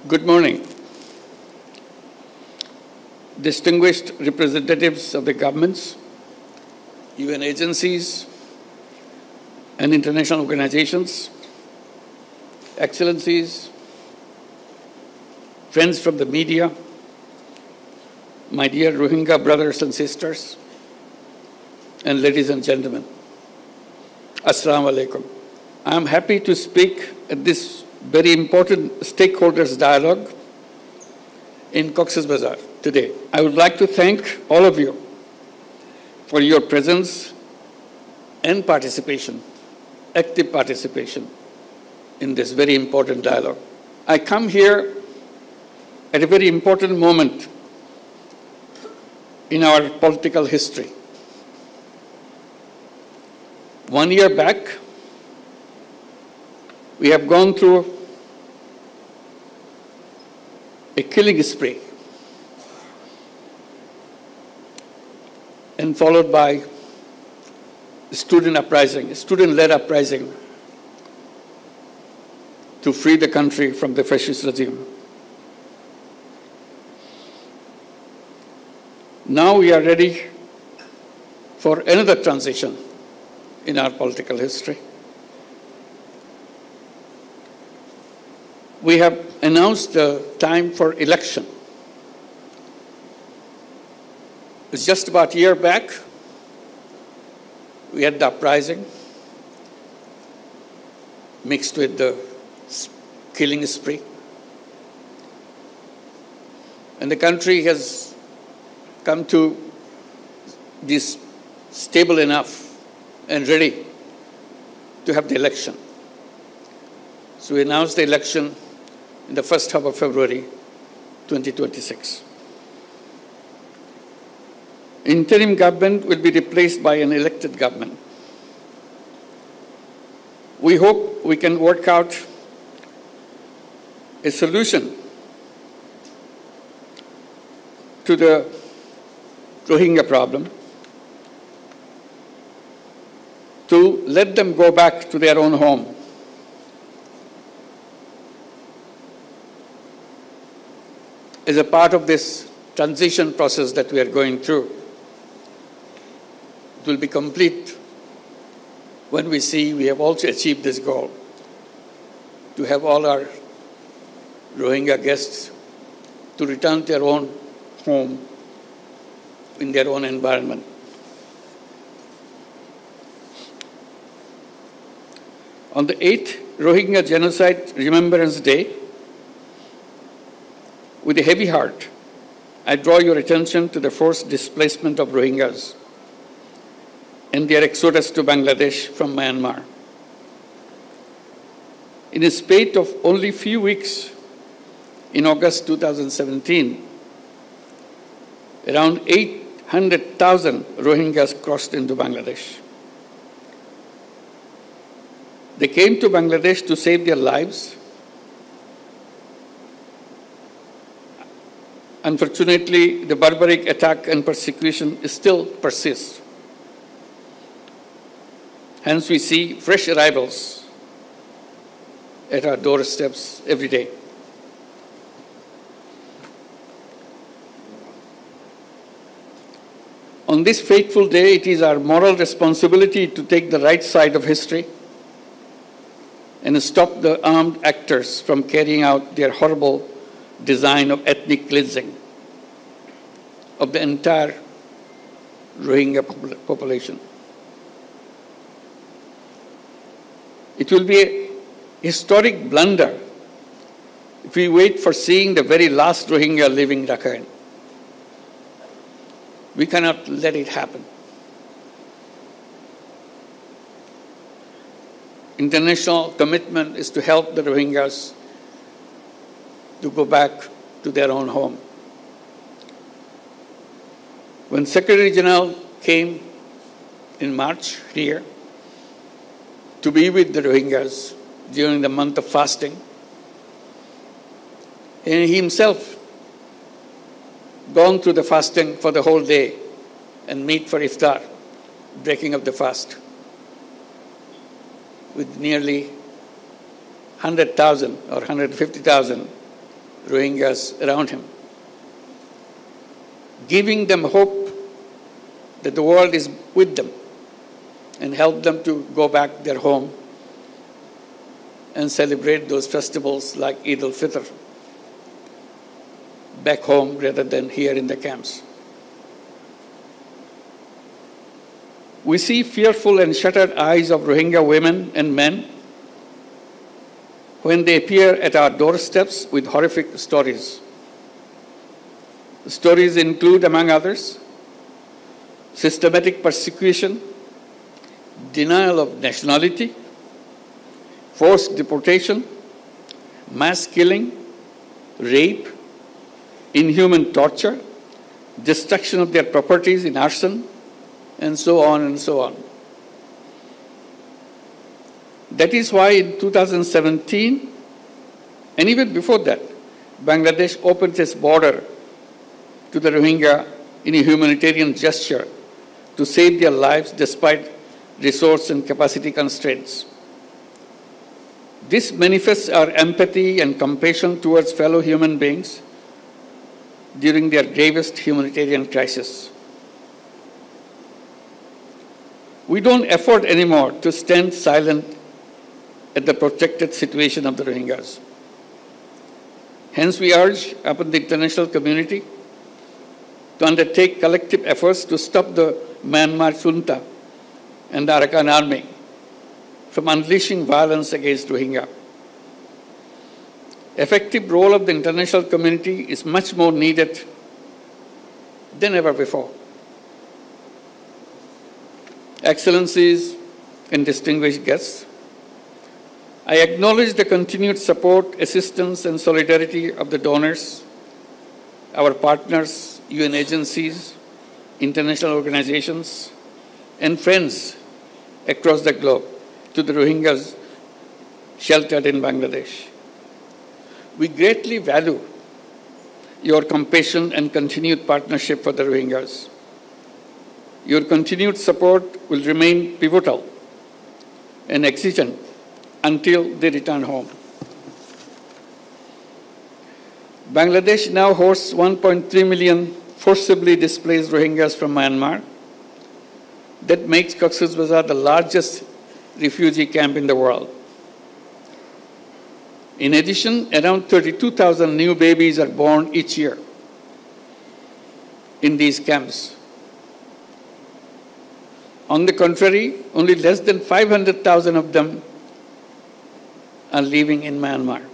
Good morning. Distinguished representatives of the governments, UN agencies, and international organizations, excellencies, friends from the media, my dear Rohingya brothers and sisters, and ladies and gentlemen, Assalamu alaikum. I am happy to speak at this very important stakeholders dialogue in Cox's Bazar today. I would like to thank all of you for your presence and participation, active participation in this very important dialogue. I come here at a very important moment in our political history. 1 year back, we have gone through a killing spree and followed by student-led uprising to free the country from the fascist regime. Now we are ready for another transition in our political history. We have announced the time for election. It's just about a year back, we had the uprising mixed with the killing spree. And the country has come to be stable enough and ready to have the election. So we announced the election in the first half of February 2026. Interim government will be replaced by an elected government. We hope we can work out a solution to the Rohingya problem to let them go back to their own home. As a part of this transition process that we are going through. It will be complete when we see we have also achieved this goal to have all our Rohingya guests to return to their own home in their own environment. On the 8th Rohingya Genocide Remembrance Day, with a heavy heart, I draw your attention to the forced displacement of Rohingyas and their exodus to Bangladesh from Myanmar. In a spate of only few weeks, in August 2017, around 800,000 Rohingyas crossed into Bangladesh. They came to Bangladesh to save their lives. Unfortunately, the barbaric attack and persecution still persists. Hence, we see fresh arrivals at our doorsteps every day. On this fateful day, it is our moral responsibility to take the right side of history and stop the armed actors from carrying out their horrible design of ethnic cleansing of the entire Rohingya population. It will be a historic blunder if we wait for seeing the very last Rohingya living Rakhine. We cannot let it happen. International commitment is to help the Rohingyas to go back to their own home. When Secretary General came in March here to be with the Rohingyas during the month of fasting, and he himself gone through the fasting for the whole day and meet for iftar, breaking of the fast, with nearly 100,000 or 150,000 Rohingyas around him, giving them hope that the world is with them and help them to go back their home and celebrate those festivals like Eid al-Fitr back home rather than here in the camps. We see fearful and shuttered eyes of Rohingya women and men when they appear at our doorsteps with horrific stories. The stories include, among others, systematic persecution, denial of nationality, forced deportation, mass killing, rape, inhuman torture, destruction of their properties in arson, and so on and so on. That is why in 2017, and even before that, Bangladesh opened its border to the Rohingya in a humanitarian gesture to save their lives despite resource and capacity constraints. This manifests our empathy and compassion towards fellow human beings during their gravest humanitarian crisis. We don't afford anymore to stand silent at the protracted situation of the Rohingyas. Hence, we urge upon the international community to undertake collective efforts to stop the Myanmar junta and the Arakan army from unleashing violence against Rohingya. Effective role of the international community is much more needed than ever before. Excellencies and distinguished guests, I acknowledge the continued support, assistance, and solidarity of the donors, our partners, UN agencies, international organizations, and friends across the globe to the Rohingyas sheltered in Bangladesh. We greatly value your compassion and continued partnership for the Rohingyas. Your continued support will remain pivotal and exigent until they return home. Bangladesh now hosts 1.3 million forcibly displaced Rohingyas from Myanmar. That makes Cox's Bazar the largest refugee camp in the world. In addition, around 32,000 new babies are born each year in these camps. On the contrary, only less than 500,000 of them are living in Myanmar.